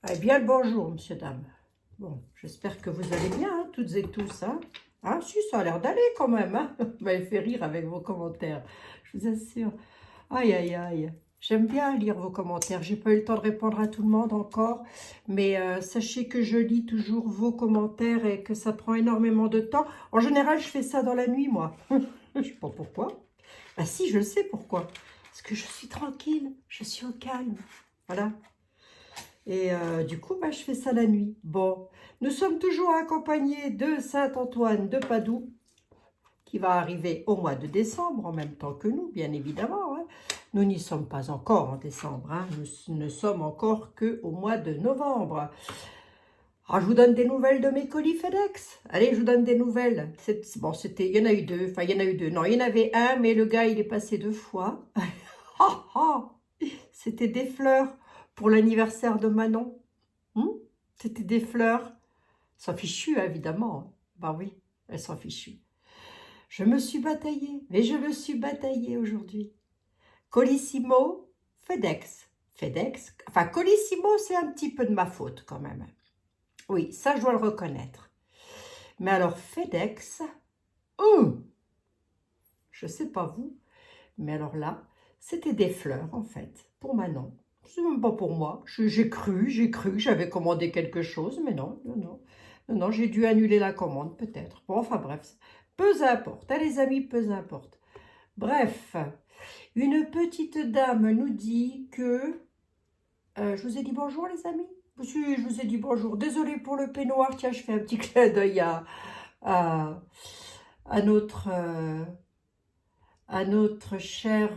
Eh bien, le bonjour, monsieur, dame. Bon, j'espère que vous allez bien, hein, toutes et tous. Hein, si, ça a l'air d'aller quand même. Hein. Vous m'avez fait rire avec vos commentaires, je vous assure. Aïe, aïe, aïe. J'aime bien lire vos commentaires. J'ai pas eu le temps de répondre à tout le monde encore. Mais sachez que je lis toujours vos commentaires et que ça prend énormément de temps. En général, je fais ça dans la nuit, moi. Je sais pas pourquoi. Ah si, je le sais pourquoi. Parce que je suis tranquille. Je suis au calme. Voilà. Et du coup, je fais ça la nuit. Bon, nous sommes toujours accompagnés de Saint-Antoine de Padoue, qui va arriver au mois de décembre, en même temps que nous, bien évidemment. Hein. Nous n'y sommes pas encore en décembre. Hein. Nous ne sommes encore qu'au mois de novembre. Ah, je vous donne des nouvelles de mes colis FedEx. Allez, je vous donne des nouvelles. Bon, il y en a eu deux. Enfin, il y en a eu deux. Non, il y en avait un, mais le gars, il est passé 2 fois. Ah, ah, c'était des fleurs pour l'anniversaire de Manon. C'était des fleurs. S'en fichu, évidemment. Bah oui, elles s'en fichues. Je me suis bataillée, mais je me suis bataillée aujourd'hui. Colissimo, FedEx. FedEx, enfin Colissimo, c'est un petit peu de ma faute quand même. Oui, ça je dois le reconnaître. Mais alors FedEx, je sais pas vous, mais alors là, c'était des fleurs en fait, pour Manon. C'est même pas pour moi. J'ai cru que j'avais commandé quelque chose, mais non, non, non. Non, non, j'ai dû annuler la commande peut-être. Bon, enfin bref, peu importe. Hein, les amis, peu importe. Bref, une petite dame nous dit que... je vous ai dit bonjour les amis? Si, je vous ai dit bonjour. Désolée pour le peignoir. Tiens, je fais un petit clin d'œil à, à notre... à notre cher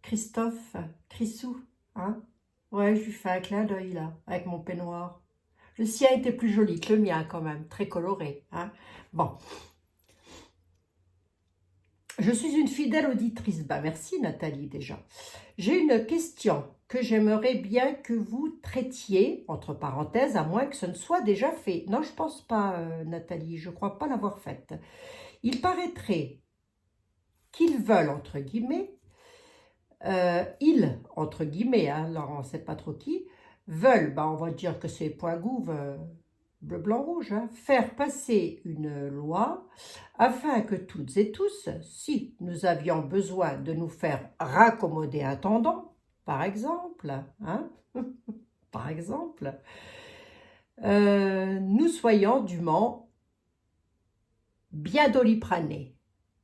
Christophe, Chrisou, hein. Ouais, je lui fais un clin d'œil là, avec mon peignoir. Le sien était plus joli que le mien quand même, très coloré, hein. Bon. Je suis une fidèle auditrice. Bah, merci Nathalie déjà. J'ai une question que j'aimerais bien que vous traitiez, entre parenthèses, à moins que ce ne soit déjà fait. Non, je pense pas, Nathalie, je crois pas l'avoir faite. Il paraîtrait qu'ils veulent, entre guillemets, ils, entre guillemets, hein, alors on ne sait pas trop qui, veulent, on va dire que c'est point gouv, bleu, blanc, rouge, hein, faire passer une loi afin que toutes et tous, si nous avions besoin de nous faire raccommoder un tendon, par exemple, hein, par exemple, nous soyons dûment bien doliprane.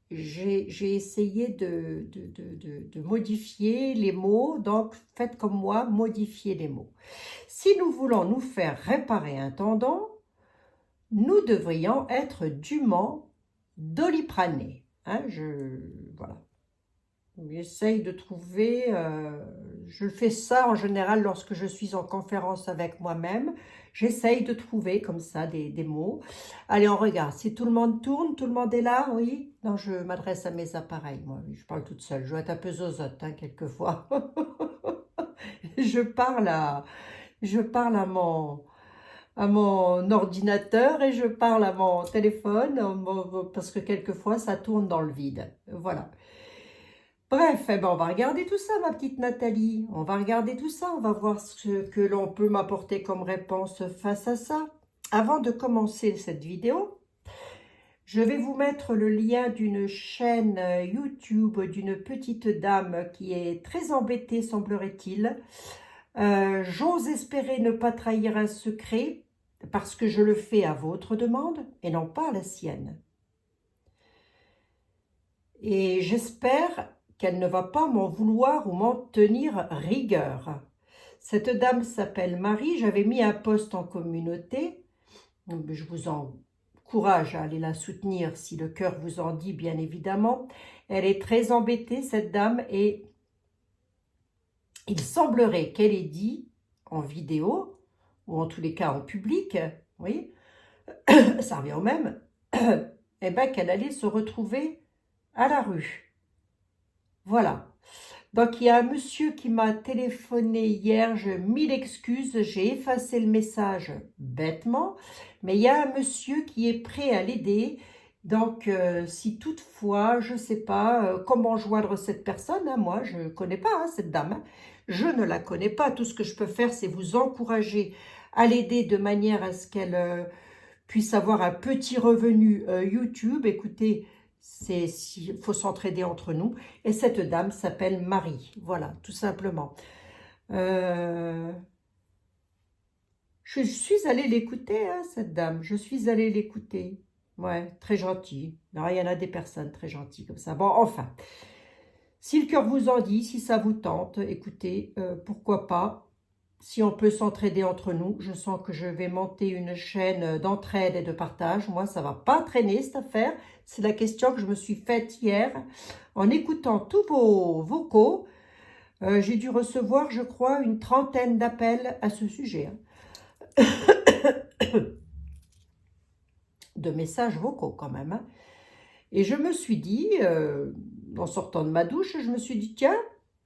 J'ai essayé de modifier les mots, donc faites comme moi, modifiez les mots. Si nous voulons nous faire réparer un tendon, nous devrions être dûment doliprane. Hein, voilà. J'essaye de trouver, je fais ça en général lorsque je suis en conférence avec moi-même, j'essaye de trouver comme ça des mots. Allez, on regarde, si tout le monde tourne, tout le monde est là, oui? Non, je m'adresse à mes appareils, moi, je parle toute seule, je dois être un peu zozote, hein, quelquefois. Je parle à mon ordinateur et je parle à mon téléphone, parce que quelquefois ça tourne dans le vide, voilà. Bref, on va regarder tout ça, ma petite Nathalie. On va regarder tout ça, on va voir ce que l'on peut m'apporter comme réponse face à ça. Avant de commencer cette vidéo, je vais vous mettre le lien d'une chaîne YouTube d'une petite dame qui est très embêtée, semblerait-il. J'ose espérer ne pas trahir un secret parce que je le fais à votre demande et non pas à la sienne. Et j'espère qu'elle ne va pas m'en vouloir ou m'en tenir rigueur. Cette dame s'appelle Marie, j'avais mis un post en communauté, je vous encourage à aller la soutenir si le cœur vous en dit, bien évidemment. Elle est très embêtée, cette dame, et il semblerait qu'elle ait dit en vidéo, ou en tous les cas en public, oui, ça revient au même, qu'elle allait se retrouver à la rue. Voilà. Donc, il y a un monsieur qui m'a téléphoné hier, mille excuses, j'ai effacé le message bêtement, mais il y a un monsieur qui est prêt à l'aider. Donc, si toutefois, je ne sais pas comment joindre cette personne, hein, moi, je ne connais pas cette dame, hein. Je ne la connais pas. Tout ce que je peux faire, c'est vous encourager à l'aider de manière à ce qu'elle puisse avoir un petit revenu YouTube. Écoutez, il faut s'entraider entre nous. Et cette dame s'appelle Marie. Voilà, tout simplement. Je suis allée l'écouter, hein, cette dame. Je suis allée l'écouter. Ouais, très gentille. Alors, il y en a des personnes très gentilles comme ça. Bon, enfin, si le cœur vous en dit, si ça vous tente, écoutez, pourquoi pas. Si on peut s'entraider entre nous, je sens que je vais monter une chaîne d'entraide et de partage. Moi, ça ne va pas traîner cette affaire. C'est la question que je me suis faite hier en écoutant tous vos vocaux. J'ai dû recevoir, je crois, une trentaine d'appels à ce sujet. De messages vocaux quand même. Hein. Et je me suis dit, en sortant de ma douche, je me suis dit, tiens,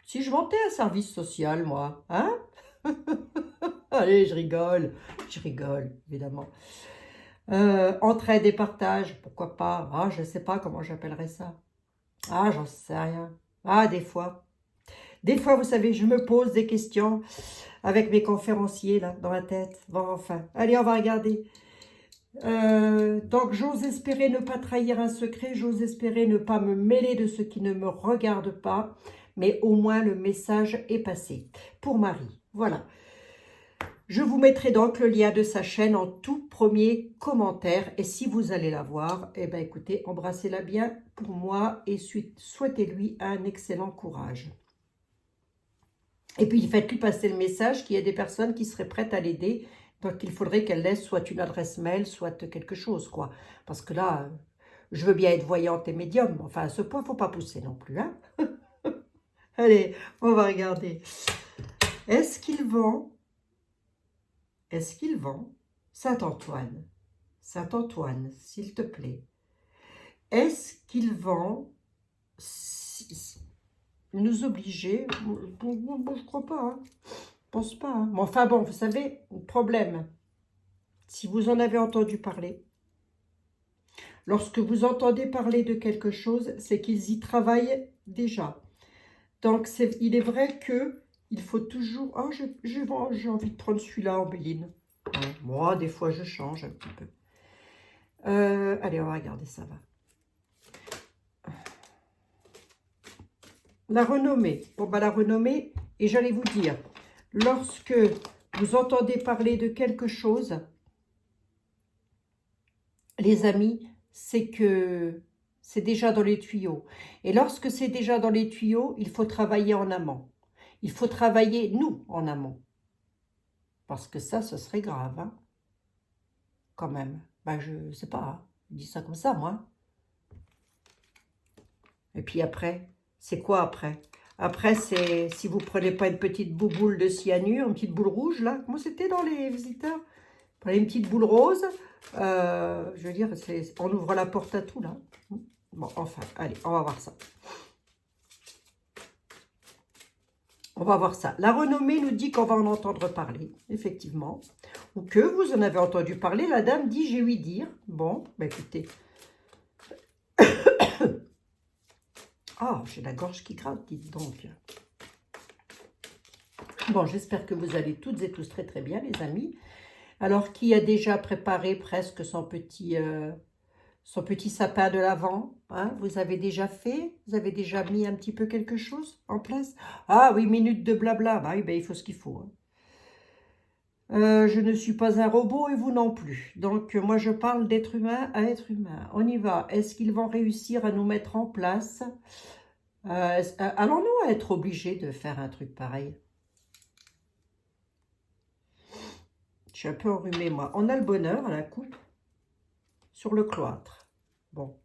si je montais un service social, moi, hein. Allez, je rigole, évidemment. Entraide et partage, pourquoi pas. Ah, je ne sais pas comment j'appellerais ça. Ah, j'en sais rien. Ah, des fois, vous savez, je me pose des questions avec mes conférenciers, là, dans la tête. Bon, enfin, allez, on va regarder. Donc, j'ose espérer ne pas trahir un secret, j'ose espérer ne pas me mêler de ce qui ne me regarde pas, mais au moins le message est passé. Pour Marie, voilà. Je vous mettrai donc le lien de sa chaîne en tout premier commentaire. Et si vous allez la voir, eh bien écoutez, embrassez-la bien pour moi et souhaitez-lui un excellent courage. Et puis faites-lui passer le message qu'il y a des personnes qui seraient prêtes à l'aider. Donc il faudrait qu'elle laisse soit une adresse mail, soit quelque chose, quoi. Parce que là, je veux bien être voyante et médium. Enfin, à ce point, il ne faut pas pousser non plus. Hein. Allez, on va regarder. Est-ce qu'il vend Saint-Antoine, Saint-Antoine, s'il te plaît, est-ce qu'il vend nous obliger? Bon, je crois pas, hein. Je pense pas. Hein. Mais enfin bon, vous savez, problème, si vous en avez entendu parler, lorsque vous entendez parler de quelque chose, c'est qu'ils y travaillent déjà. Donc, il est vrai que il faut toujours... Ah, j'ai envie de prendre celui-là en béline. Moi, des fois, je change un petit peu. Allez, on va regarder, ça va. La renommée. Bon, bah, la renommée, et j'allais vous dire, lorsque vous entendez parler de quelque chose, les amis, c'est que c'est déjà dans les tuyaux. Et lorsque c'est déjà dans les tuyaux, il faut travailler en amont. Il faut travailler, nous, en amont. Parce que ça, ce serait grave, hein, quand même. Ben, je sais pas, hein, je dis ça comme ça, moi. Et puis après, c'est quoi après? Après, c'est si vous prenez pas une petite boule de cyanure, une petite boule rouge, là. Comment c'était dans les visiteurs? Prenez une petite boule rose. Je veux dire, on ouvre la porte à tout, là. Bon, enfin, allez, on va voir ça. On va voir ça. La renommée nous dit qu'on va en entendre parler, effectivement. Ou que vous en avez entendu parler. La dame dit, j'ai ouï dire. Bon, bah écoutez. Ah, j'ai la gorge qui gratte, dites donc. Bon, j'espère que vous allez toutes et tous très très bien, les amis. Alors, qui a déjà préparé presque son petit sapin de l'Avent, hein? Vous avez déjà fait? Vous avez déjà mis un petit peu quelque chose en place? Ah oui, minute de blabla. Bah oui, ben, il faut ce qu'il faut. Hein. Je ne suis pas un robot et vous non plus. Donc, moi, je parle d'être humain à être humain. On y va. Est-ce qu'ils vont réussir à nous mettre en place? Allons-nous être obligés de faire un truc pareil? Je suis un peu enrhumée, moi. On a le bonheur à la coupe sur le cloître. Bon.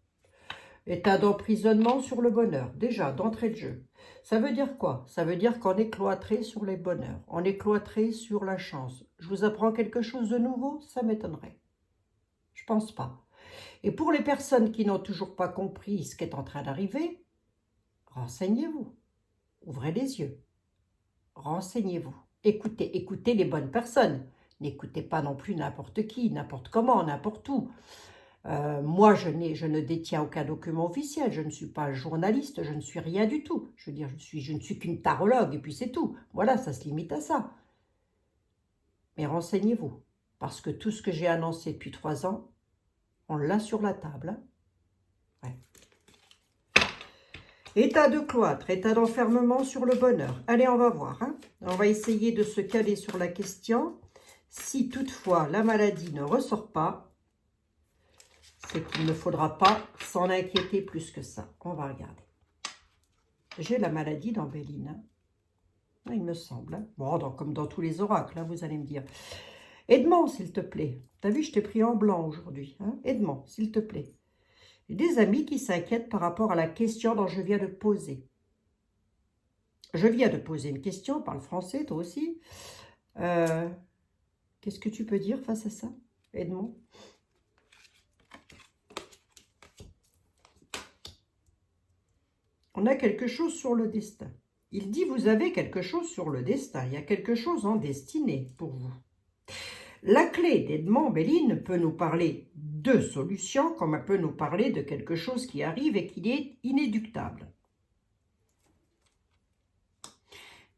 État d'emprisonnement sur le bonheur. Déjà, d'entrée de jeu. Ça veut dire quoi? Ça veut dire qu'on est cloîtré sur les bonheurs. On est cloîtré sur la chance. Je vous apprends quelque chose de nouveau? Ça m'étonnerait. Je pense pas. Et pour les personnes qui n'ont toujours pas compris ce qui est en train d'arriver, renseignez-vous. Ouvrez les yeux. Renseignez-vous. Écoutez les bonnes personnes. N'écoutez pas non plus n'importe qui, n'importe comment, n'importe où. Moi, je ne détiens aucun document officiel, je ne suis pas journaliste, je ne suis rien du tout. Je veux dire, je ne suis qu'une tarologue, et puis c'est tout. Voilà, ça se limite à ça. Mais renseignez-vous, parce que tout ce que j'ai annoncé depuis 3 ans, on l'a sur la table. Hein. Ouais. État de cloître, état d'enfermement sur le bonheur. Allez, on va voir. Hein. On va essayer de se caler sur la question. Si toutefois la maladie ne ressort pas, c'est qu'il ne faudra pas s'en inquiéter plus que ça. On va regarder. J'ai la maladie dans Béline. Hein. Il me semble. Hein. Bon, comme dans tous les oracles, hein, vous allez me dire. Edmond, s'il te plaît. T'as vu, je t'ai pris en blanc aujourd'hui. Hein. Edmond, s'il te plaît. J'ai des amis qui s'inquiètent par rapport à la question dont je viens de poser. Je viens de poser une question, parle français, toi aussi. Qu'est-ce que tu peux dire face à ça, Edmond? On a quelque chose sur le destin. Il dit, vous avez quelque chose sur le destin. Il y a quelque chose en destinée pour vous. La clé d'Edmond Béline peut nous parler de solutions, comme elle peut nous parler de quelque chose qui arrive et qui est inéluctable.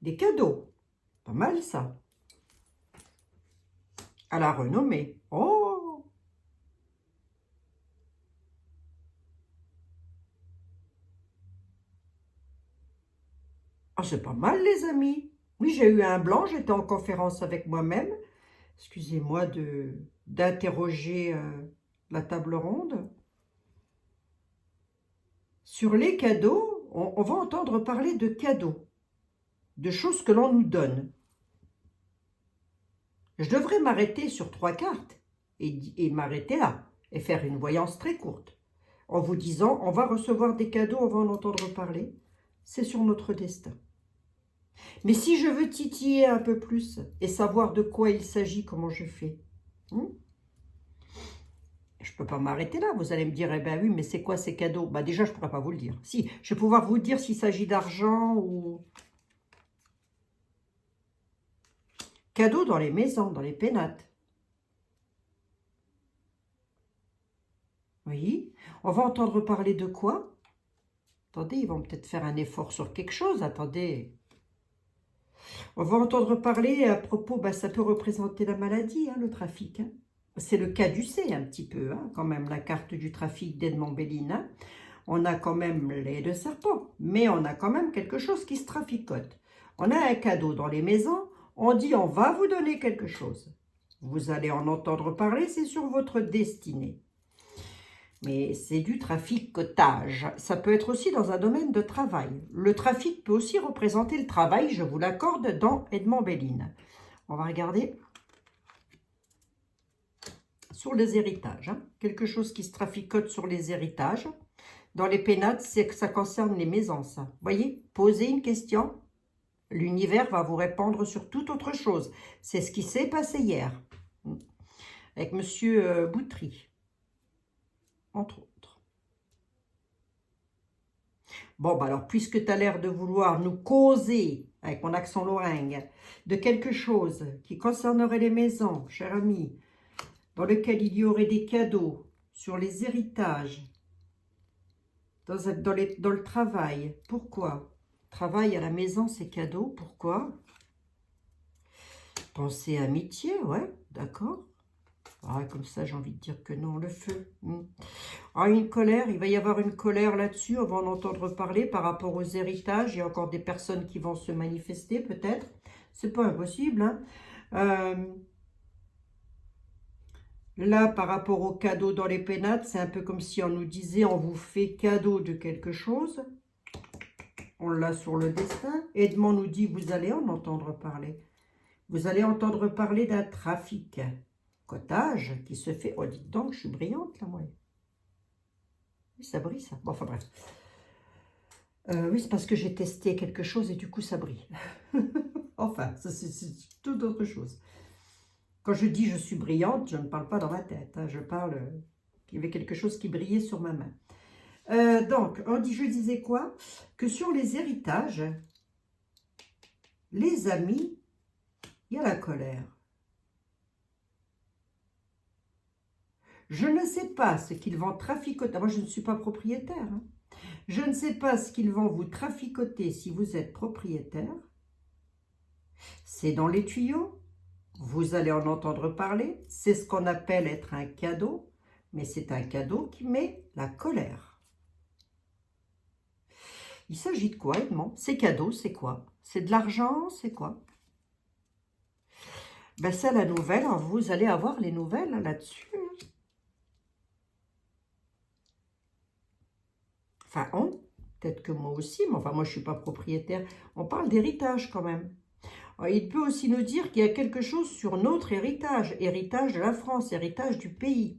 Des cadeaux, pas mal ça. À la renommée. Oh! Ah, c'est pas mal les amis. Oui, j'ai eu un blanc, j'étais en conférence avec moi-même. Excusez-moi d'interroger la table ronde. Sur les cadeaux, on va entendre parler de cadeaux, de choses que l'on nous donne. Je devrais m'arrêter sur 3 cartes et m'arrêter là et faire une voyance très courte en vous disant on va recevoir des cadeaux, on va en entendre parler. C'est sur notre destin. Mais si je veux titiller un peu plus et savoir de quoi il s'agit, comment je fais, je ne peux pas m'arrêter là. Vous allez me dire, eh ben oui, mais c'est quoi ces cadeaux? Bah déjà, je ne pourrais pas vous le dire. Si, je vais pouvoir vous dire s'il s'agit d'argent ou... Cadeaux dans les maisons, dans les pénates. Oui. On va entendre parler de quoi? Attendez, ils vont peut-être faire un effort sur quelque chose. Attendez. On va entendre parler à propos, bah, ça peut représenter la maladie, hein, le trafic. Hein. C'est le caducée un petit peu, hein, quand même, la carte du trafic d'Edmond Béline. Hein. On a quand même les 2 serpents, mais on a quand même quelque chose qui se traficote. On a un cadeau dans les maisons, on dit on va vous donner quelque chose. Vous allez en entendre parler, c'est sur votre destinée. Mais c'est du traficotage. Ça peut être aussi dans un domaine de travail. Le trafic peut aussi représenter le travail, je vous l'accorde, dans Edmond Béline. On va regarder sur les héritages. Hein. Quelque chose qui se traficote sur les héritages. Dans les pénates, c'est que ça concerne les maisons, ça. Vous voyez, posez une question, l'univers va vous répondre sur toute autre chose. C'est ce qui s'est passé hier, avec Monsieur Boutry, entre autres. Bon, bah alors, puisque tu as l'air de vouloir nous causer, avec mon accent lorrain, de quelque chose qui concernerait les maisons, cher ami, dans lequel il y aurait des cadeaux sur les héritages, dans le travail. Pourquoi? Travail à la maison, c'est cadeau. Pourquoi? Pensée amitié, ouais, d'accord. Ah, comme ça, j'ai envie de dire que non, le feu. Ah, une colère, il va y avoir une colère là-dessus, on va en entendre parler par rapport aux héritages. Il y a encore des personnes qui vont se manifester, peut-être. C'est pas impossible, hein. Là, par rapport aux cadeaux dans les pénates, c'est un peu comme si on nous disait on vous fait cadeau de quelque chose. On l'a sur le destin. Edmond nous dit vous allez en entendre parler. Vous allez entendre parler d'un trafic, cotage qui se fait. Oh, dites donc, je suis brillante là, moi. Oui, ça brille ça. Bon, enfin bref. Oui, c'est parce que j'ai testé quelque chose et du coup ça brille. Enfin, c'est toute autre chose. Quand je dis je suis brillante, je ne parle pas dans ma tête. Hein, je parle qu'il y avait quelque chose qui brillait sur ma main. Donc, je disais quoi? Que sur les héritages, les amis, il y a la colère. Je ne sais pas ce qu'ils vont traficoter. Moi, je ne suis pas propriétaire. Hein. Je ne sais pas ce qu'ils vont vous traficoter si vous êtes propriétaire. C'est dans les tuyaux. Vous allez en entendre parler. C'est ce qu'on appelle être un cadeau. Mais c'est un cadeau qui met la colère. Il s'agit de quoi, Edmond? Ces cadeaux, c'est quoi? C'est de l'argent? C'est quoi? Ben, c'est la nouvelle. Alors, vous allez avoir les nouvelles là-dessus. Enfin, peut-être que moi aussi, mais enfin, moi, je ne suis pas propriétaire. On parle d'héritage quand même. Alors, il peut aussi nous dire qu'il y a quelque chose sur notre héritage, héritage de la France, héritage du pays.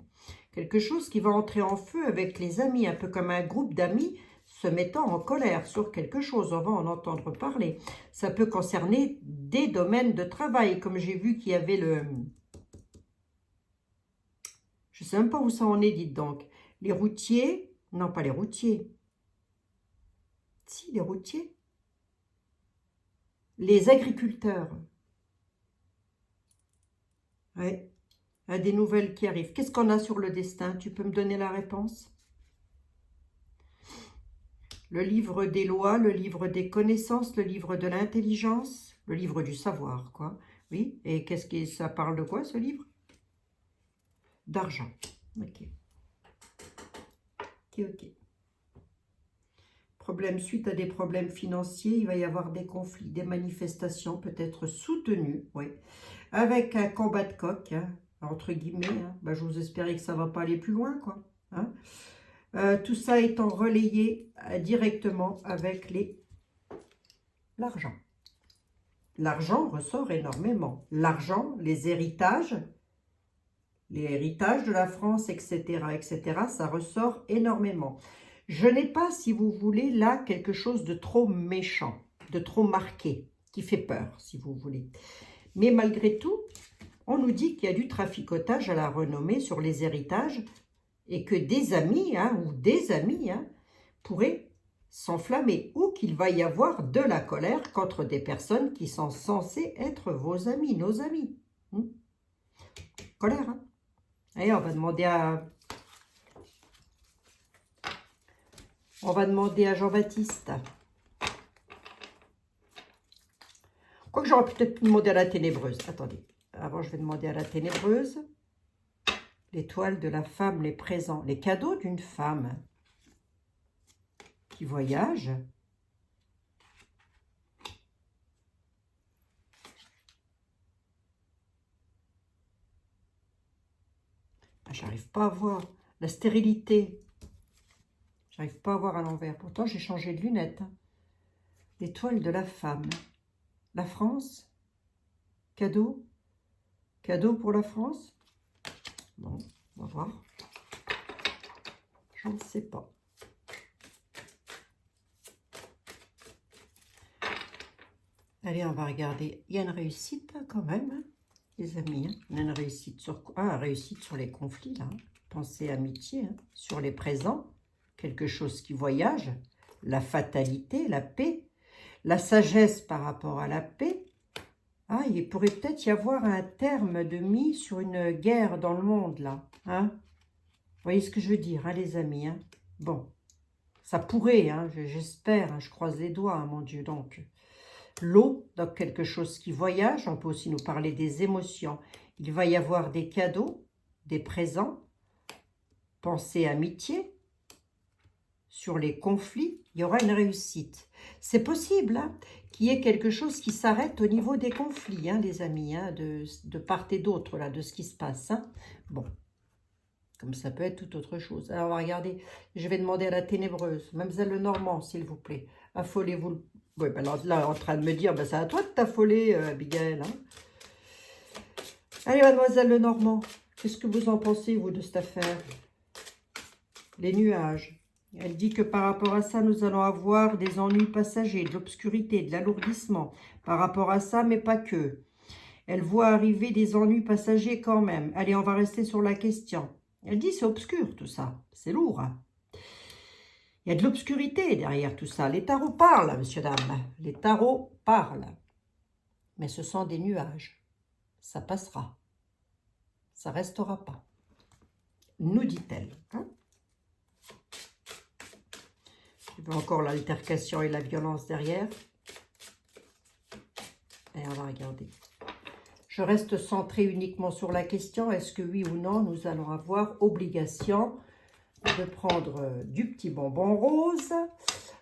Quelque chose qui va entrer en feu avec les amis, un peu comme un groupe d'amis se mettant en colère sur quelque chose. On va en entendre parler. Ça peut concerner des domaines de travail, comme j'ai vu qu'il y avait le... Je ne sais même pas où ça en est, dites donc. Les routiers, non pas les routiers. Si, les routiers. Les agriculteurs. Oui. Il y a des nouvelles qui arrivent. Qu'est-ce qu'on a sur le destin? Tu peux me donner la réponse? Le livre des lois, le livre des connaissances, le livre de l'intelligence, le livre du savoir, quoi. Oui, et qu'est-ce que ça parle de quoi, ce livre? D'argent. Ok. Ok. Problème, suite à des problèmes financiers, il va y avoir des conflits, des manifestations peut-être soutenues, oui. Avec un combat de coq, hein, entre guillemets, hein. Ben, je vous espérais que ça ne va pas aller plus loin, quoi. Hein. Tout ça étant relayé directement avec l'argent. L'argent ressort énormément. L'argent, les héritages de la France, etc., ça ressort énormément. Je n'ai pas, si vous voulez, là, quelque chose de trop méchant, de trop marqué, qui fait peur, si vous voulez. Mais malgré tout, on nous dit qu'il y a du traficotage à la renommée sur les héritages et que des amis, hein, ou des amis, hein, pourraient s'enflammer ou qu'il va y avoir de la colère contre des personnes qui sont censées être vos amis, nos amis. Colère, hein. Allez, on va demander à Jean-Baptiste. Quoique j'aurais peut-être demandé à la ténébreuse. Attendez, avant je vais demander à la ténébreuse. L'étoile de la femme, les présents, les cadeaux d'une femme qui voyage. J'arrive pas à voir la stérilité. J'arrive pas à voir à l'envers. Pourtant, j'ai changé de lunettes. Hein. L'étoile de la femme. La France. Cadeau. Cadeau pour la France. Bon, on va voir. Je ne sais pas. Allez, on va regarder. Il y a une réussite hein, quand même, hein, les amis. Hein. Il y a une réussite sur quoi? Ah, réussite sur les conflits, là. Hein. Pensée, amitié. Hein. Sur les présents. Quelque chose qui voyage. La fatalité, la paix. La sagesse par rapport à la paix. Ah, il pourrait peut-être y avoir un terme de mis sur une guerre dans le monde, là. Hein? Vous voyez ce que je veux dire, hein, les amis. Hein? Bon, ça pourrait, hein, j'espère, hein, je croise les doigts, hein, mon Dieu. Donc, l'eau, donc quelque chose qui voyage. On peut aussi nous parler des émotions. Il va y avoir des cadeaux, des présents, pensée, amitié. Sur les conflits, il y aura une réussite. C'est possible hein, qu'il y ait quelque chose qui s'arrête au niveau des conflits, hein, les amis, hein, de part et d'autre, là, de ce qui se passe. Hein. Bon, comme ça peut être toute autre chose. Alors, on va regarder. Je vais demander à la ténébreuse, Mademoiselle Lenormand, s'il vous plaît. Affolez-vous. Oui, ben là, en train de me dire, ben, c'est à toi de t'affoler, Abigail. Hein. Allez, Mademoiselle Lenormand, qu'est-ce que vous en pensez, vous, de cette affaire? Les nuages. Elle dit que par rapport à ça, nous allons avoir des ennuis passagers, de l'obscurité, de l'alourdissement. Par rapport à ça, mais pas que. Elle voit arriver des ennuis passagers quand même. Allez, on va rester sur la question. Elle dit c'est obscur tout ça. C'est lourd. Hein. Il y a de l'obscurité derrière tout ça. Les tarots parlent, monsieur, dame. Les tarots parlent. Mais ce sont des nuages. Ça passera. Ça restera pas. nous dit-elle, hein? Il y a encore l'altercation et la violence derrière. Et on va regarder. Je reste centrée uniquement sur la question, est-ce que oui ou non, nous allons avoir obligation de prendre du petit bonbon rose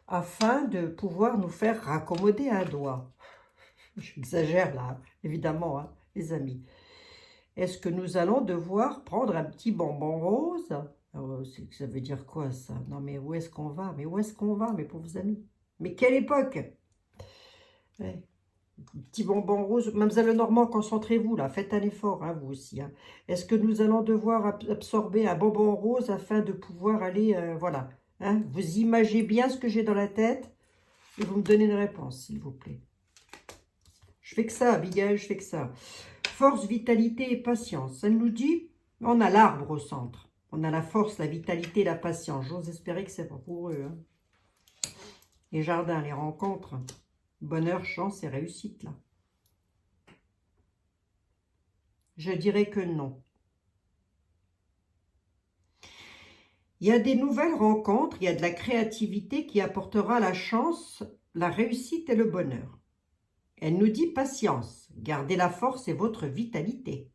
afin de pouvoir nous faire raccommoder un doigt. J'exagère là, évidemment, hein, les amis. Est-ce que nous allons devoir prendre un petit bonbon rose? Ça veut dire quoi ça? Non mais où est-ce qu'on va? Mais où est-ce qu'on va, mes pauvres amis? Mais quelle époque? Ouais. Petit bonbon rose. Mademoiselle Lenormand, concentrez-vous là, faites un effort, hein, vous aussi. Hein. Est-ce que nous allons devoir absorber un bonbon rose afin de pouvoir aller, voilà. Hein, vous imaginez bien ce que j'ai dans la tête et vous me donnez une réponse, s'il vous plaît. Je fais que ça, Abigail, je fais que ça. Force, vitalité et patience. Ça nous dit, on a l'arbre au centre. On a la force, la vitalité, la patience. J'ose espérer que c'est pas pour eux. Hein. Les jardins, les rencontres. Bonheur, chance et réussite, là. Je dirais que non. Il y a des nouvelles rencontres, il y a de la créativité qui apportera la chance, la réussite et le bonheur. Elle nous dit patience, gardez la force et votre vitalité.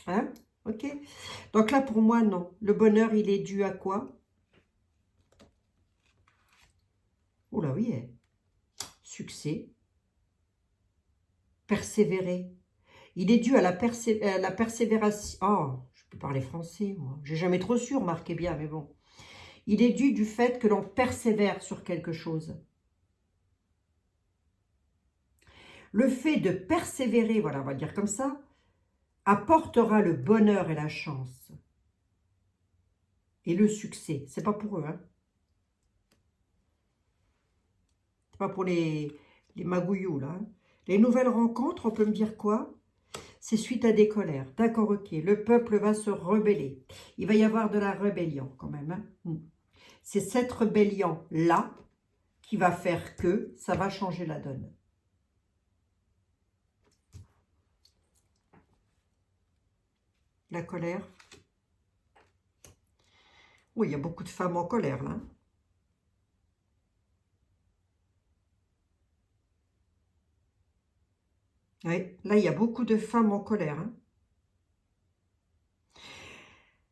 Hein? Ok? Donc là, pour moi, non. Le bonheur, il est dû à quoi? Oh là oui, succès, persévérer. Il est dû à la persévération. Oh, je peux parler français, moi. J'ai jamais trop su, remarquez bien, mais bon. Il est dû du fait que l'on persévère sur quelque chose. Le fait de persévérer, voilà, on va le dire comme ça, apportera le bonheur et la chance. Et le succès. C'est pas pour eux, hein. C'est pas pour les magouillous, là. Hein. Les nouvelles rencontres, on peut me dire quoi? C'est suite à des colères. D'accord, ok. Le peuple va se rebeller. Il va y avoir de la rébellion, quand même. Hein. C'est cette rébellion-là qui va faire que ça va changer la donne. La colère. Oui, il y a beaucoup de femmes en colère, là. Oui, là, il y a beaucoup de femmes en colère. Hein.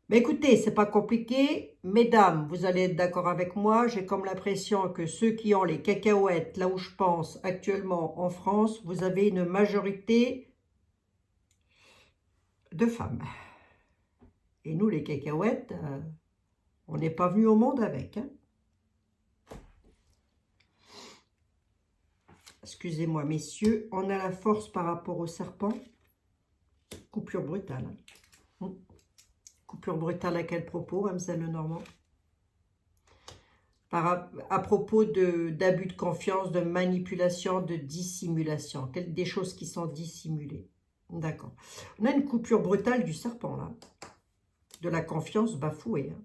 Mais écoutez, c'est pas compliqué. Mesdames, vous allez être d'accord avec moi. J'ai comme l'impression que ceux qui ont les cacahuètes, là où je pense actuellement en France, vous avez une majorité de femmes. Et nous, les cacahuètes, on n'est pas venus au monde avec. Hein. Excusez-moi, messieurs. On a la force par rapport au serpent. Coupure brutale. Coupure brutale à quel propos, Mademoiselle Lenormand? À propos d'abus de confiance, de manipulation, de dissimulation. Des choses qui sont dissimulées. D'accord. On a une coupure brutale du serpent, là. De la confiance bafouée. Hein.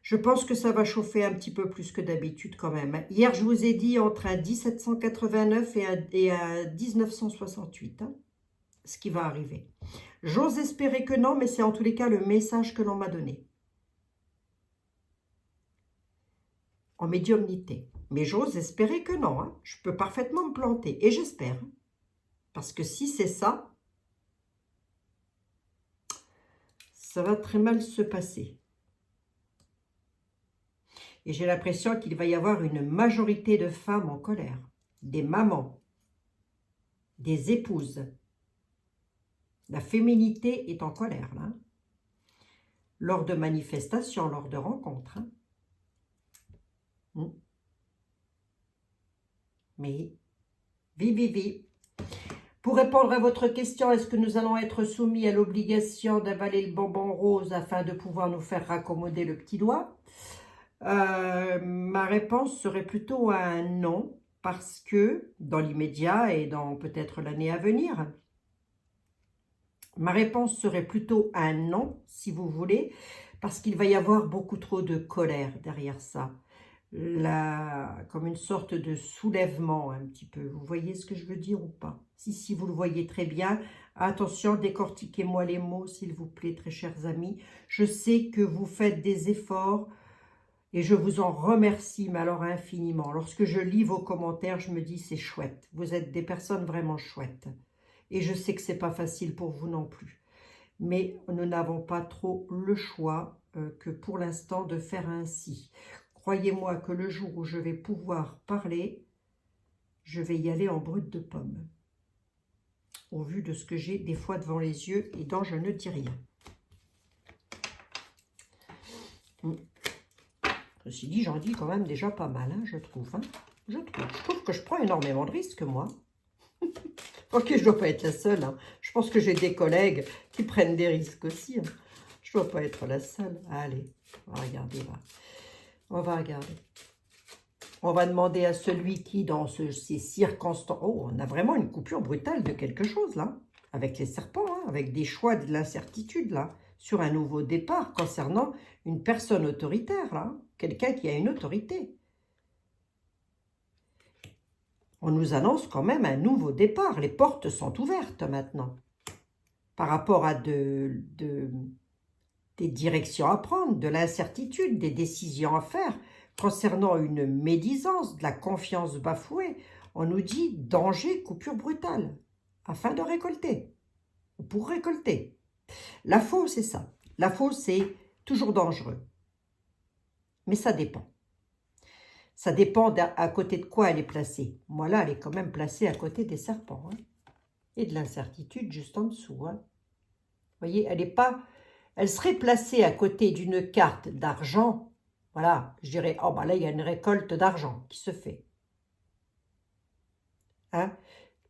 Je pense que ça va chauffer un petit peu plus que d'habitude quand même. Hier, je vous ai dit entre un 1789 et un 1968. Hein, ce qui va arriver. J'ose espérer que non, mais c'est en tous les cas le message que l'on m'a donné. En médiumnité. Mais j'ose espérer que non. Hein. Je peux parfaitement me planter. Et j'espère. Hein. Parce que si c'est ça, ça va très mal se passer. Et j'ai l'impression qu'il va y avoir une majorité de femmes en colère. Des mamans. Des épouses. La féminité est en colère, là. Lors de manifestations, lors de rencontres. Hein. Mais, vive. Pour répondre à votre question, est-ce que nous allons être soumis à l'obligation d'avaler le bonbon rose afin de pouvoir nous faire raccommoder le petit doigt? Ma réponse serait plutôt un non, parce que dans l'immédiat et dans peut-être l'année à venir, ma réponse serait plutôt un non, si vous voulez, parce qu'il va y avoir beaucoup trop de colère derrière ça. comme une sorte de soulèvement un petit peu. Vous voyez ce que je veux dire ou pas? Si, vous le voyez très bien. Attention, décortiquez-moi les mots, s'il vous plaît, très chers amis. Je sais que vous faites des efforts et je vous en remercie, mais alors infiniment. Lorsque je lis vos commentaires, je me dis c'est chouette. Vous êtes des personnes vraiment chouettes. Et je sais que c'est pas facile pour vous non plus. Mais nous n'avons pas trop le choix que pour l'instant de faire ainsi. Croyez-moi que le jour où je vais pouvoir parler, je vais y aller en brut de pomme. Au vu de ce que j'ai des fois devant les yeux et dont je ne dis rien. Ceci dit, j'en dis quand même déjà pas mal, hein, je trouve. Hein. Je trouve que je prends énormément de risques, moi. Ok, je ne dois pas être la seule. Hein. Je pense que j'ai des collègues qui prennent des risques aussi. Hein. Je ne dois pas être la seule. Allez, on va regarder là. On va regarder. On va demander à celui qui, dans ces circonstances... Oh, on a vraiment une coupure brutale de quelque chose, là. Avec les serpents, hein, avec des choix de l'incertitude, là. Sur un nouveau départ concernant une personne autoritaire, là. Quelqu'un qui a une autorité. On nous annonce quand même un nouveau départ. Les portes sont ouvertes maintenant. Par rapport à des directions à prendre, de l'incertitude, des décisions à faire. Concernant une médisance, de la confiance bafouée, on nous dit danger, coupure brutale, afin de récolter, ou pour récolter. La faux, c'est ça. La faux, c'est toujours dangereux. Mais ça dépend. Ça dépend à côté de quoi elle est placée. Moi, là, elle est quand même placée à côté des serpents. Hein, et de l'incertitude juste en dessous. Hein. Vous voyez, elle serait placée à côté d'une carte d'argent. Voilà, je dirais, oh ben là, il y a une récolte d'argent qui se fait. Hein?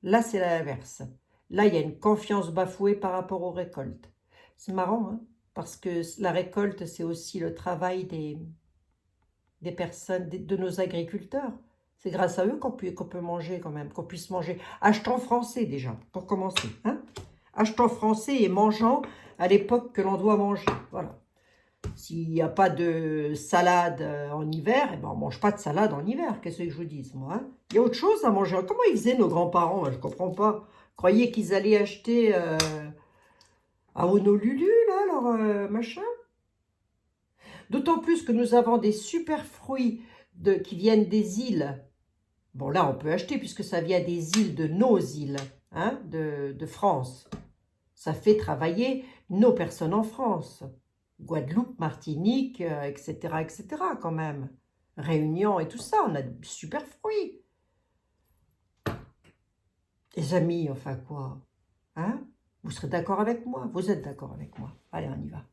Là, c'est l'inverse. Là, il y a une confiance bafouée par rapport aux récoltes. C'est marrant, hein? Parce que la récolte, c'est aussi le travail des personnes, de nos agriculteurs. C'est grâce à eux qu'on peut manger quand même, qu'on puisse manger. Achetons français déjà, pour commencer. Hein? Achetons français et mangeant à l'époque que l'on doit manger. Voilà. S'il n'y a pas de salade en hiver, eh ben on ne mange pas de salade en hiver. Qu'est-ce que je vous dis, moi hein? Il y a autre chose à manger. Comment ils faisaient nos grands-parents? Je ne comprends pas. Croyez qu'ils allaient acheter à Honolulu, là, leur machin? D'autant plus que nous avons des super fruits qui viennent des îles. Bon, là, on peut acheter puisque ça vient des îles, de nos îles, hein, de France. Ça fait travailler nos personnes en France. Guadeloupe, Martinique, etc., quand même. Réunion et tout ça, on a de super fruits. Les amis, enfin quoi, hein? Vous serez d'accord avec moi? Vous êtes d'accord avec moi? Allez, on y va.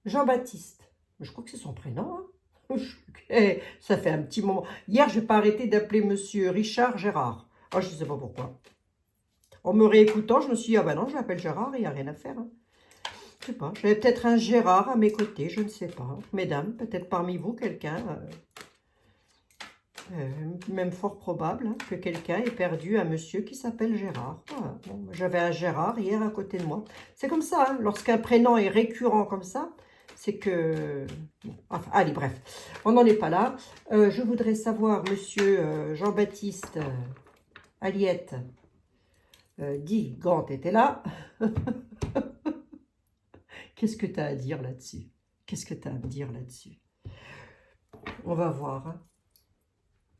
Jean-Baptiste, je crois que c'est son prénom, hein? Ça fait un petit moment. Hier, je n'ai pas arrêté d'appeler monsieur Richard Gérard. Oh, je ne sais pas pourquoi. En me réécoutant, je me suis dit, ah ben non, je l'appelle Gérard, il n'y a rien à faire. Hein. Je sais pas, j'avais peut-être un Gérard à mes côtés, je ne sais pas. Mesdames, peut-être parmi vous, quelqu'un, même fort probable, hein, que quelqu'un ait perdu un monsieur qui s'appelle Gérard. Voilà. Bon, j'avais un Gérard hier à côté de moi. C'est comme ça, hein, lorsqu'un prénom est récurrent comme ça, c'est que... Bon, enfin, allez, bref, on n'en est pas là. Je voudrais savoir, monsieur Jean-Baptiste Aliette, dit Gant était là. Qu'est-ce que tu as à dire là-dessus? Qu'est-ce que tu as à me dire là-dessus? On va voir. Hein.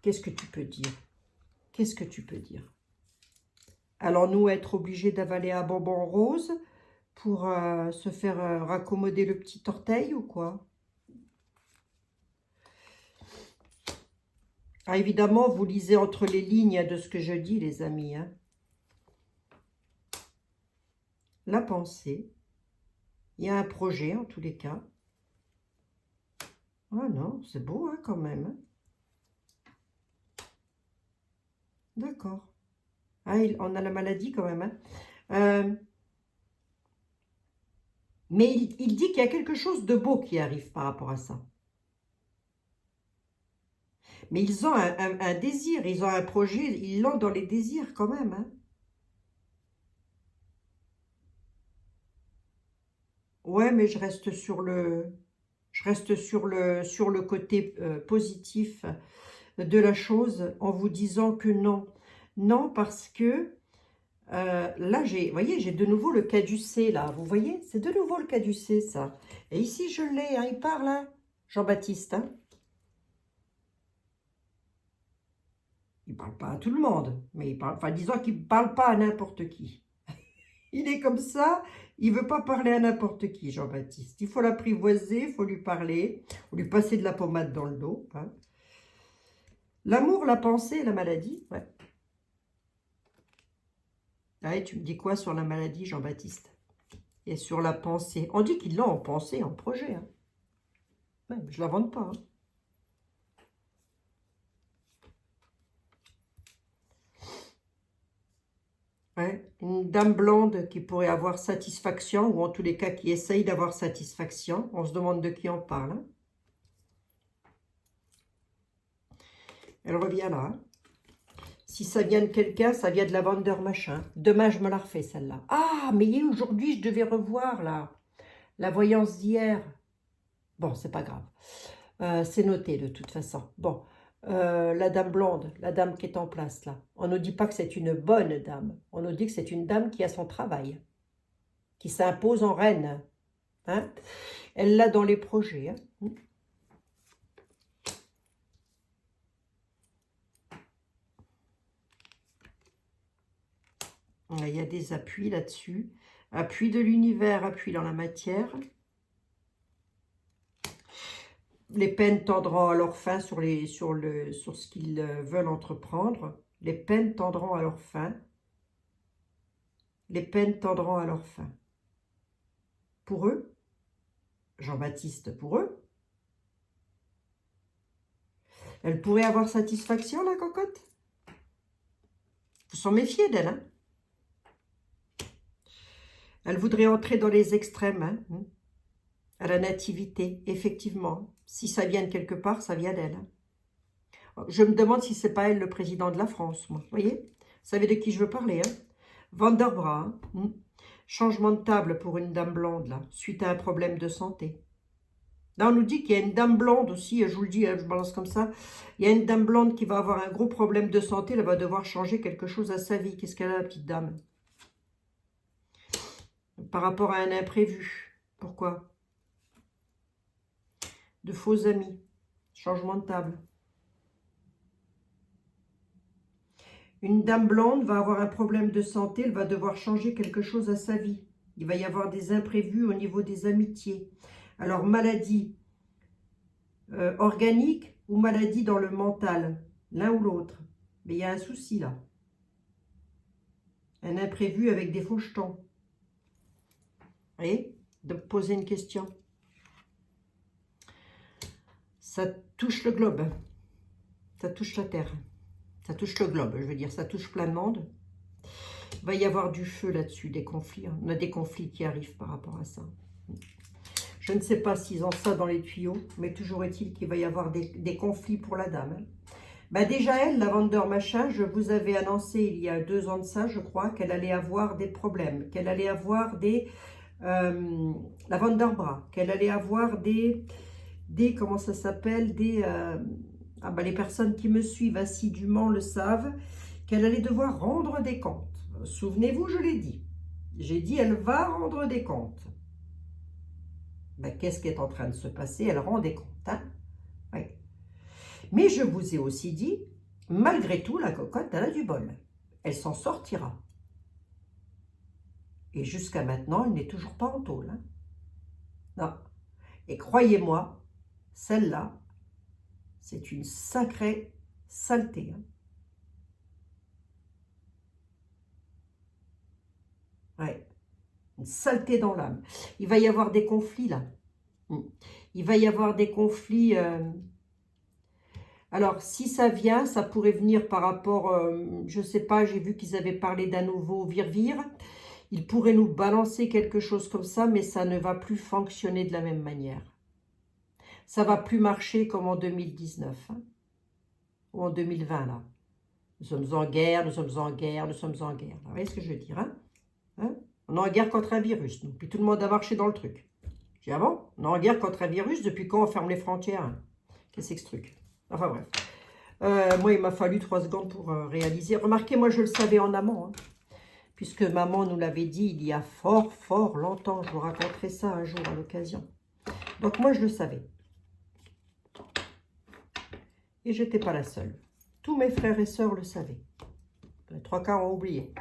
Qu'est-ce que tu peux dire? Qu'est-ce que tu peux dire? Allons-nous être obligés d'avaler un bonbon rose pour se faire raccommoder le petit orteil ou quoi? Ah, évidemment, vous lisez entre les lignes de ce que je dis, les amis. Hein. La pensée. Il y a un projet, en tous les cas. Ah non, c'est beau, hein, quand même. Hein. D'accord. Ah, on a la maladie, quand même. Hein. Mais il dit qu'il y a quelque chose de beau qui arrive par rapport à ça. Mais ils ont un désir, ils ont un projet, ils l'ont dans les désirs quand même. Hein. Ouais, mais je reste sur le côté positif de la chose en vous disant que non. Non, parce que là, vous voyez, j'ai de nouveau le caducée, là. Vous voyez, c'est de nouveau le caducée, ça. Et ici, je l'ai, hein, il parle, hein, Jean-Baptiste, hein. Il parle pas à tout le monde, mais il parle, enfin, disons qu'il ne parle pas à n'importe qui. Il est comme ça, il veut pas parler à n'importe qui, Jean-Baptiste. Il faut l'apprivoiser, il faut lui parler, faut lui passer de la pommade dans le dos, hein. L'amour, la pensée, la maladie, ouais. Ah, et tu me dis quoi sur la maladie, Jean-Baptiste? Et sur la pensée? On dit qu'il l'a en pensée, en projet, hein. Ouais, mais je ne l'invente pas, hein. Ouais, une dame blonde qui pourrait avoir satisfaction, ou en tous les cas qui essaye d'avoir satisfaction. On se demande de qui on parle, hein. Elle revient là, hein. Si ça vient de quelqu'un, ça vient de la vendeur machin. Demain, je me la refais, celle-là. Ah, mais aujourd'hui, je devais revoir, là, la voyance d'hier. Bon, c'est pas grave. C'est noté, de toute façon. Bon, la dame blonde, la dame qui est en place, là. On ne dit pas que c'est une bonne dame. On nous dit que c'est une dame qui a son travail, qui s'impose en reine, hein. Elle l'a dans les projets, hein. Il y a des appuis là-dessus. Appui de l'univers, appui dans la matière. Les peines tendront à leur fin sur ce qu'ils veulent entreprendre. Les peines tendront à leur fin. Les peines tendront à leur fin. Pour eux, Jean-Baptiste, pour eux, elle pourrait avoir satisfaction, la cocotte. Faut s'en méfier d'elle, hein. Elle voudrait entrer dans les extrêmes, hein, à la nativité, effectivement. Si ça vient de quelque part, ça vient d'elle, hein. Je me demande si c'est pas elle le président de la France, moi. Vous voyez? Vous savez de qui je veux parler, hein? Van der Bra, hein. Changement de table pour une dame blonde, là, suite à un problème de santé. Là, on nous dit qu'il y a une dame blonde aussi, je vous le dis, je balance comme ça. Il y a une dame blonde qui va avoir un gros problème de santé, elle va devoir changer quelque chose à sa vie. Qu'est-ce qu'elle a, la petite dame? Par rapport à un imprévu. Pourquoi? De faux amis. Changement de table. Une dame blonde va avoir un problème de santé, elle va devoir changer quelque chose à sa vie. Il va y avoir des imprévus au niveau des amitiés. Alors, maladie organique ou maladie dans le mental, l'un ou l'autre. Mais il y a un souci là. Un imprévu avec des faux jetons. Vous voyez? De poser une question. Ça touche le globe. Ça touche la Terre. Ça touche le globe, je veux dire. Ça touche plein de monde. Il va y avoir du feu là-dessus, des conflits. On a des conflits qui arrivent par rapport à ça. Je ne sais pas s'ils ont ça dans les tuyaux, mais toujours est-il qu'il va y avoir des conflits pour la dame. Bah déjà, elle, la vendeur machin, je vous avais annoncé il y a 2 ans de ça, je crois, qu'elle allait avoir des problèmes, qu'elle allait avoir des... la vendeur bras, qu'elle allait avoir des comment ça s'appelle, ah bah les personnes qui me suivent assidûment le savent, qu'elle allait devoir rendre des comptes. Souvenez-vous, je l'ai dit. J'ai dit, elle va rendre des comptes. Ben, qu'est-ce qui est en train de se passer? Elle rend des comptes, hein? Oui. Mais je vous ai aussi dit, malgré tout, la cocotte, elle a du bol. Elle s'en sortira. Et jusqu'à maintenant, elle n'est toujours pas en tôle, hein? Non. Et croyez-moi, celle-là, c'est une sacrée saleté, hein? Ouais. Une saleté dans l'âme. Il va y avoir des conflits, là. Il va y avoir des conflits... Alors, si ça vient, ça pourrait venir par rapport... je ne sais pas, j'ai vu qu'ils avaient parlé d'un nouveau virvire. Ils pourraient nous balancer quelque chose comme ça, mais ça ne va plus fonctionner de la même manière. Ça ne va plus marcher comme en 2019, hein, ou en 2020, là. Nous sommes en guerre, nous sommes en guerre, nous sommes en guerre. Vous voyez ce que je veux dire, hein? On est en guerre contre un virus, nous. Puis tout le monde a marché dans le truc. Je dis, ah bon? On est en guerre contre un virus, depuis quand on ferme les frontières? Qu'est-ce que c'est que ce truc? Enfin bref. Moi, il m'a fallu 3 secondes pour réaliser. Remarquez, moi, je le savais en amont, hein, puisque maman nous l'avait dit il y a fort, fort longtemps. Je vous raconterai ça un jour à l'occasion. Donc, moi, je le savais. Et je n'étais pas la seule. Tous mes frères et sœurs le savaient. Les 3 quarts ont oublié.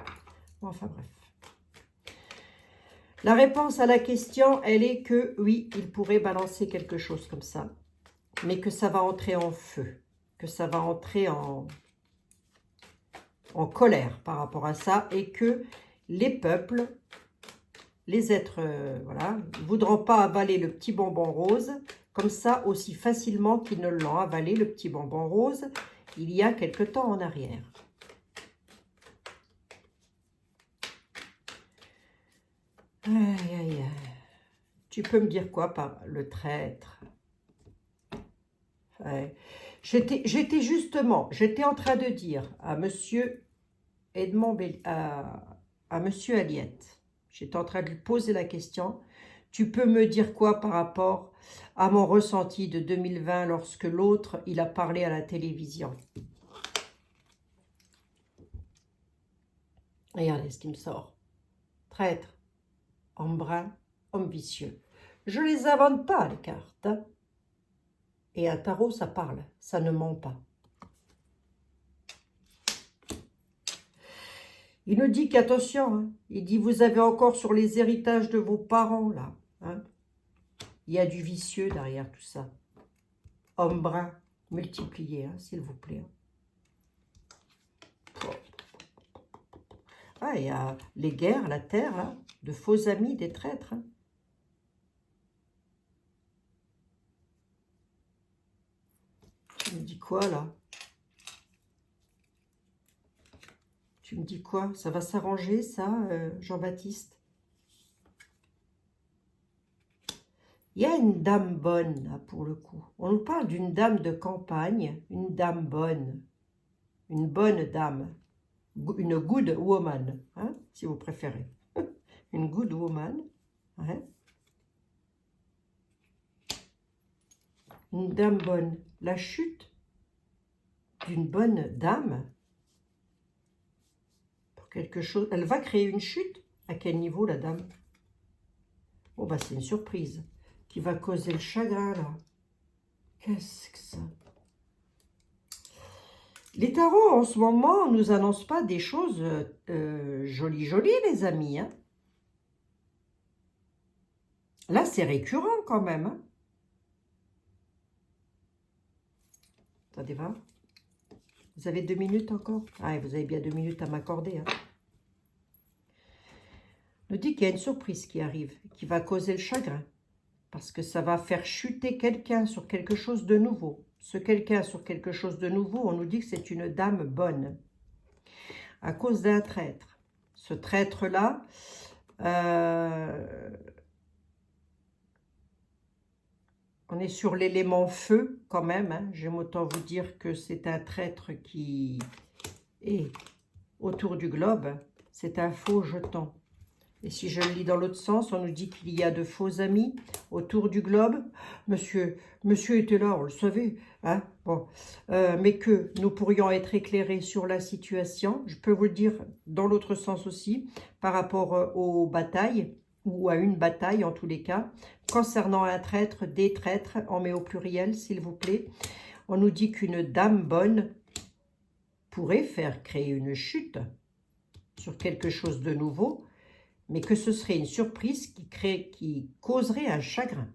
Bon, enfin bref. La réponse à la question, elle est que oui, il pourrait balancer quelque chose comme ça, mais que ça va entrer en feu, que ça va entrer en colère par rapport à ça, et que les peuples, les êtres, voilà, ne voudront pas avaler le petit bonbon rose comme ça aussi facilement qu'ils ne l'ont avalé, le petit bonbon rose, il y a quelque temps en arrière. Aïe, aïe, aïe. Tu peux me dire quoi par le traître? Ouais. J'étais en train de dire à monsieur Edmond, à monsieur Aliette, j'étais en train de lui poser la question, tu peux me dire quoi par rapport à mon ressenti de 2020 lorsque l'autre, il a parlé à la télévision? Regardez ce qui me sort. Traître, homme brun, homme vicieux. Je les invente pas, les cartes. Hein. Et un tarot, ça parle, ça ne ment pas. Il nous dit qu'attention, hein, il dit vous avez encore sur les héritages de vos parents, là. Hein. Il y a du vicieux derrière tout ça. Homme brun, multiplié, hein, s'il vous plaît. Oh. Ah, il y a les guerres, la terre, là, de faux amis, des traîtres. Hein. Tu me dis quoi, là? Tu me dis quoi? Ça va s'arranger, ça, Jean-Baptiste? Il y a une dame bonne, là, pour le coup. On nous parle d'une dame de campagne, une dame bonne. Une bonne dame. Une good woman, hein, si vous préférez. Une good woman. Hein. Une dame bonne. La chute d'une bonne dame pour quelque chose. Elle va créer une chute. À quel niveau, la dame? Oh, bah, c'est une surprise qui va causer le chagrin, là. Qu'est-ce que ça? Les tarots, en ce moment, ne nous annoncent pas des choses jolies, jolies, les amis. Hein. Là, c'est récurrent, quand même. Hein. Attendez, va. Vous avez 2 minutes encore? Ah, vous avez bien 2 minutes à m'accorder. Hein. On nous dit qu'il y a une surprise qui arrive, qui va causer le chagrin. Parce que ça va faire chuter quelqu'un sur quelque chose de nouveau. Ce quelqu'un sur quelque chose de nouveau, on nous dit que c'est une dame bonne. À cause d'un traître. Ce traître-là, on est sur l'élément feu quand même. Hein. J'aime autant vous dire que c'est un traître qui est autour du globe. C'est un faux jeton. Et si je le lis dans l'autre sens, on nous dit qu'il y a de faux amis autour du globe. Monsieur était là, on le savait. Hein, bon. Mais que nous pourrions être éclairés sur la situation. Je peux vous le dire dans l'autre sens aussi, par rapport aux batailles, ou à une bataille en tous les cas. Concernant un traître, des traîtres, on met au pluriel s'il vous plaît. On nous dit qu'une dame bonne pourrait faire créer une chute sur quelque chose de nouveau, mais que ce serait une surprise qui causerait un chagrin.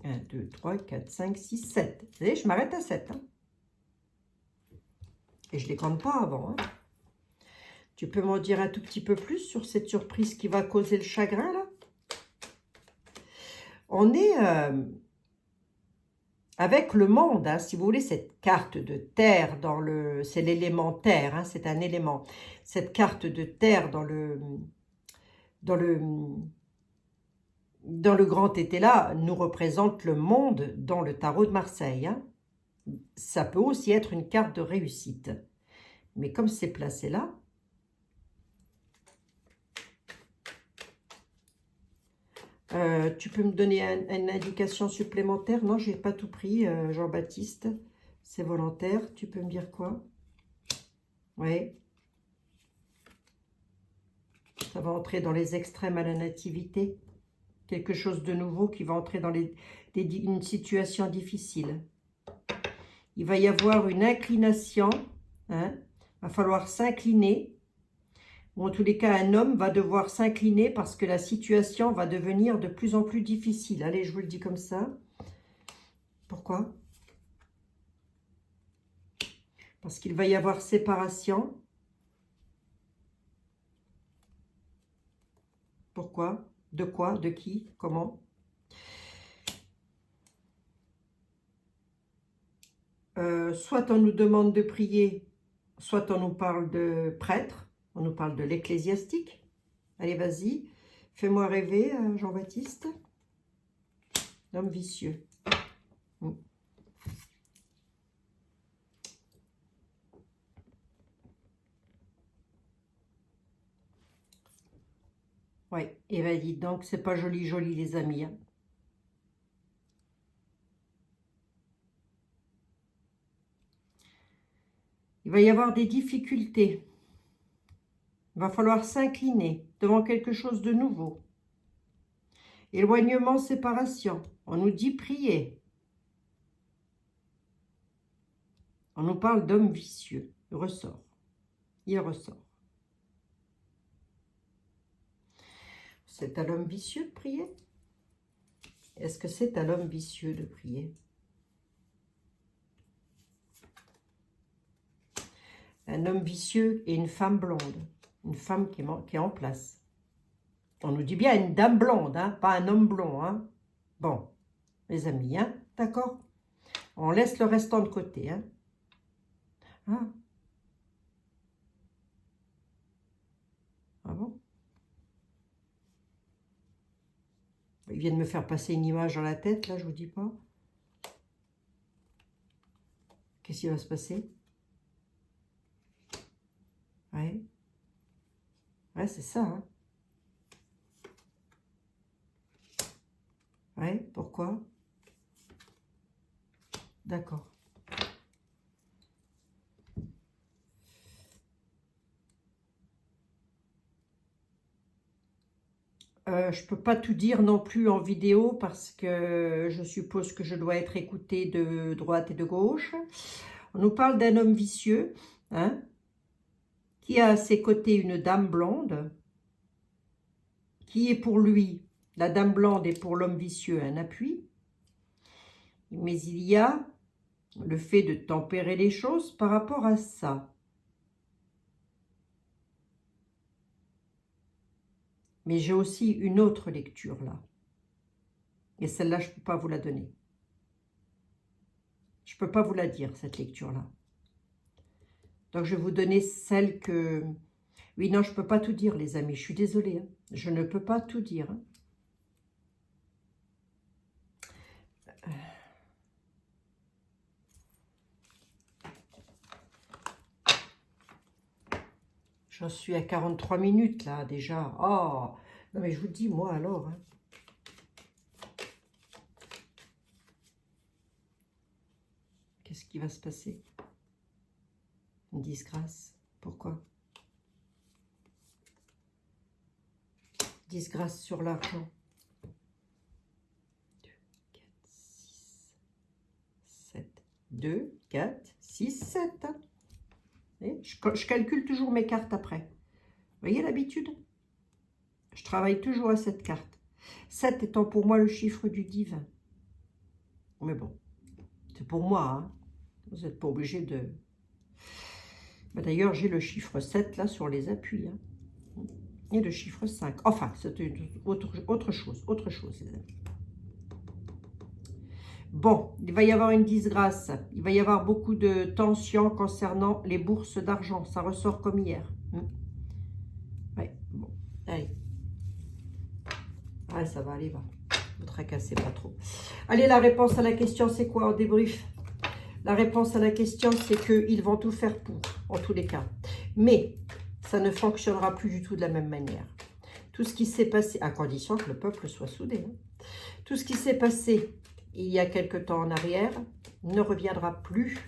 1, 2, 3, 4, 5, 6, 7. Vous voyez, je m'arrête à 7. Hein. Et je ne les compte pas avant. Hein. Tu peux m'en dire un tout petit peu plus sur cette surprise qui va causer le chagrin, là? On est avec le monde, hein, si vous voulez, cette carte de terre dans le... C'est l'élément terre, hein, c'est un élément. Cette carte de terre dans le grand été là nous représente le monde dans le tarot de Marseille. Hein. Ça peut aussi être une carte de réussite. Mais comme c'est placé là, Tu peux me donner une indication supplémentaire? Non, j'ai pas tout pris, Jean-Baptiste. C'est volontaire. Tu peux me dire quoi? Oui. Ça va entrer dans les extrêmes à la nativité. Quelque chose de nouveau qui va entrer dans une situation difficile. Il va y avoir une inclination. Hein? Il va falloir s'incliner. Ou en tous les cas, un homme va devoir s'incliner parce que la situation va devenir de plus en plus difficile. Allez, je vous le dis comme ça. Pourquoi? Parce qu'il va y avoir séparation. Pourquoi? De quoi? De qui? Comment? Soit on nous demande de prier, soit on nous parle de prêtre, on nous parle de l'ecclésiastique. Allez, vas-y, fais-moi rêver, Jean-Baptiste. L'homme vicieux. Oui, et ben dis donc, c'est pas joli, joli les amis. Hein. Il va y avoir des difficultés. Il va falloir s'incliner devant quelque chose de nouveau. Éloignement, séparation. On nous dit prier. On nous parle d'homme vicieux. Il ressort. Il ressort. C'est à l'homme vicieux de prier? Est-ce que c'est à l'homme vicieux de prier? Un homme vicieux et une femme blonde. Une femme qui est en place. On nous dit bien une dame blonde, hein, pas un homme blond. Hein. Bon, mes amis, hein, d'accord? On laisse le restant de côté. Hein. Ah. Ah bon? Ils viennent me faire passer une image dans la tête, là, je vous dis pas. Qu'est-ce qui va se passer? Ouais. Ouais, c'est ça, hein. Ouais, pourquoi? D'accord. Je ne peux pas tout dire non plus en vidéo parce que je suppose que je dois être écoutée de droite et de gauche. On nous parle d'un homme vicieux, hein, qui a à ses côtés une dame blonde, qui est pour lui, la dame blonde est pour l'homme vicieux un appui, mais il y a le fait de tempérer les choses par rapport à ça. Mais j'ai aussi une autre lecture là. Et celle-là, je ne peux pas vous la donner. Je ne peux pas vous la dire, cette lecture-là. Donc, je vais vous donner celle que... Oui, non, je ne peux pas tout dire, les amis. Je suis désolée. Hein. Je ne peux pas tout dire. Hein. J'en suis à 43 minutes, là, déjà. Oh, non, mais je vous dis, moi, alors... Hein. Qu'est-ce qui va se passer? Une disgrâce. Pourquoi? Disgrâce sur l'argent. 2, 4, 6, 7. Et je calcule toujours mes cartes après. Vous voyez l'habitude? Je travaille toujours à cette carte. 7 étant pour moi le chiffre du divin. Mais bon, c'est pour moi. Hein. Vous n'êtes pas obligé de... Ben d'ailleurs, j'ai le chiffre 7 là sur les appuis. Hein. Et le chiffre 5. Enfin, c'est autre chose. Autre chose, les amis. Bon, il va y avoir une disgrâce. Il va y avoir beaucoup de tensions concernant les bourses d'argent. Ça ressort comme hier. Ouais, bon, allez. Ah, ça va aller, va. Ne vous tracassez pas trop. Allez, la réponse à la question, c'est quoi? On débrief. La réponse à la question, c'est qu'ils vont tout faire pour, en tous les cas. Mais ça ne fonctionnera plus du tout de la même manière. Tout ce qui s'est passé, à condition que le peuple soit soudé, hein. Tout ce qui s'est passé il y a quelque temps en arrière ne reviendra plus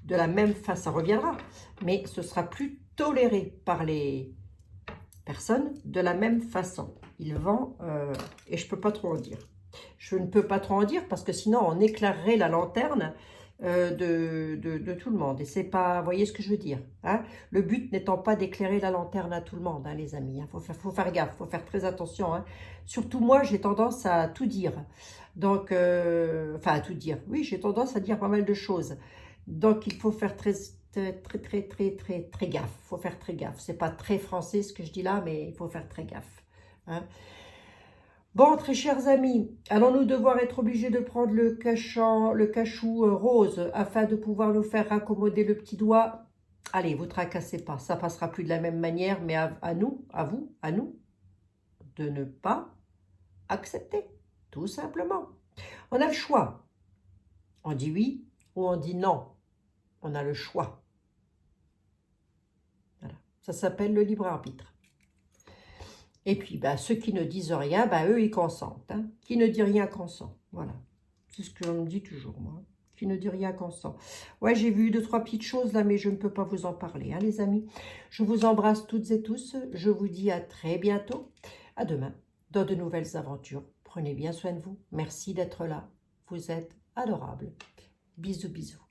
de la même façon. Ça reviendra, mais ce sera plus toléré par les personnes de la même façon. Ils vont, et je ne peux pas trop en dire. Je ne peux pas trop en dire parce que sinon on éclairerait la lanterne de tout le monde. Et c'est pas, vous voyez ce que je veux dire, hein? Le but n'étant pas d'éclairer la lanterne à tout le monde, hein, les amis. Il faut faire gaffe, il faut faire très attention, hein. Surtout moi, j'ai tendance à tout dire. Donc, enfin à tout dire. Oui, j'ai tendance à dire pas mal de choses. Donc, il faut faire très gaffe. Il faut faire très gaffe. C'est pas très français ce que je dis là, mais il faut faire très gaffe, hein. Bon, très chers amis, allons-nous devoir être obligés de prendre le cachou rose afin de pouvoir nous faire raccommoder le petit doigt? Allez, vous tracassez pas, ça passera plus de la même manière, mais à nous, à vous, à nous, de ne pas accepter, tout simplement. On a le choix. On dit oui ou on dit non. On a le choix. Voilà. Ça s'appelle le libre arbitre. Et puis, bah, ceux qui ne disent rien, bah, eux, ils consentent, hein. Qui ne dit rien consent. Voilà. C'est ce que je me dis toujours, moi. Qui ne dit rien consent. Ouais, j'ai vu 2-3 petites choses là, mais je ne peux pas vous en parler, hein, les amis. Je vous embrasse toutes et tous. Je vous dis à très bientôt. À demain, dans de nouvelles aventures. Prenez bien soin de vous. Merci d'être là. Vous êtes adorables. Bisous, bisous.